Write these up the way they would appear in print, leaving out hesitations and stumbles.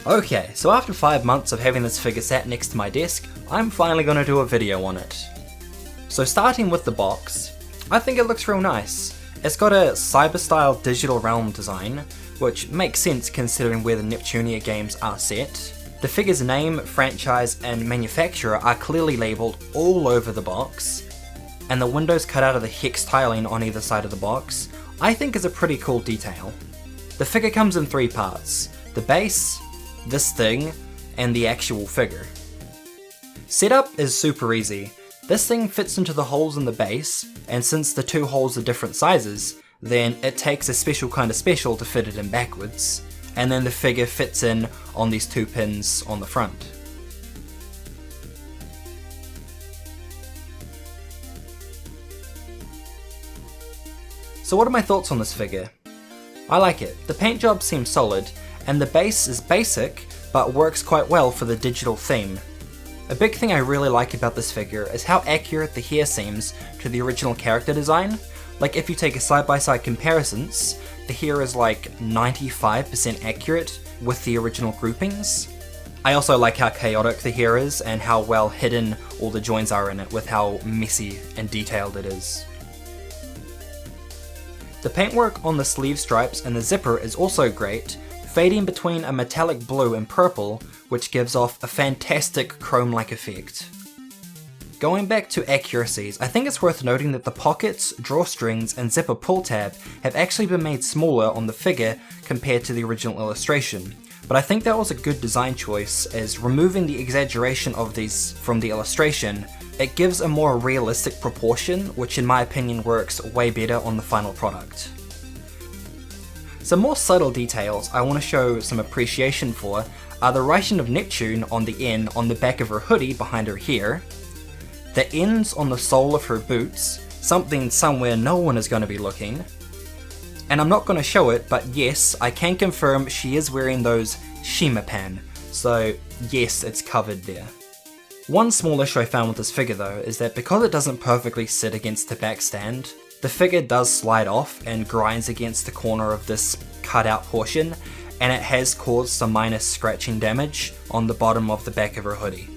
Okay, so after 5 months of having this figure sat next to my desk, I'm finally gonna do a video on it. So starting with the box, I think it looks real nice. It's got a cyber-style digital realm design, which makes sense considering where the Neptunia games are set. The figure's name, franchise, and manufacturer are clearly labelled all over the box, and the windows cut out of the hex tiling on either side of the box I think is a pretty cool detail. The figure comes in 3 parts: the base, this thing, and the actual figure. Setup is super easy. This thing fits into the holes in the base, and since the 2 holes are different sizes, then it takes a special kind of special to fit it in backwards, and then the figure fits in on these 2 pins on the front. So what are my thoughts on this figure? I like it. The paint job seems solid, and the base is basic, but works quite well for the digital theme. A big thing I really like about this figure is how accurate the hair seems to the original character design. Like if you take a side-by-side comparisons, the hair is like 95% accurate with the original groupings. I also like how chaotic the hair is and how well hidden all the joints are in it with how messy and detailed it is. The paintwork on the sleeve stripes and the zipper is also great, fading between a metallic blue and purple, which gives off a fantastic chrome-like effect. Going back to accuracies, I think it's worth noting that the pockets, drawstrings, and zipper pull tab have actually been made smaller on the figure compared to the original illustration, but I think that was a good design choice, as removing the exaggeration of these from the illustration, it gives a more realistic proportion, which in my opinion works way better on the final product. Some more subtle details I want to show some appreciation for are the writing of Neptune on the N on the back of her hoodie behind her hair, the N's on the sole of her boots, something somewhere no one is going to be looking, and I'm not going to show it, but yes, I can confirm she is wearing those Shimapan, so yes, it's covered there. One small issue I found with this figure though is that because it doesn't perfectly sit against the back stand, the figure does slide off and grinds against the corner of this cutout portion, and it has caused some minor scratching damage on the bottom of the back of her hoodie.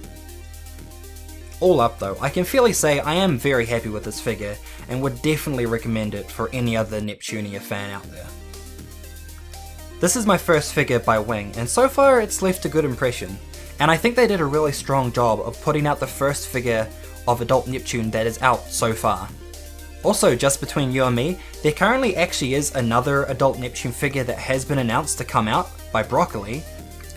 All up though, I can fairly say I am very happy with this figure and would definitely recommend it for any other Neptunia fan out there. This is my first figure by Wing, and so far it's left a good impression, and I think they did a really strong job of putting out the first figure of adult Neptune that is out so far. Also, just between you and me, there currently actually is another adult Neptune figure that has been announced to come out by Broccoli,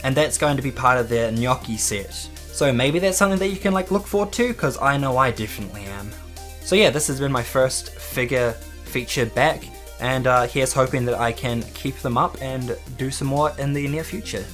and that's going to be part of their Gnocchi set. So maybe that's something that you can look forward to, because I know I definitely am. So yeah, this has been my first figure feature back, and here's hoping that I can keep them up and do some more in the near future.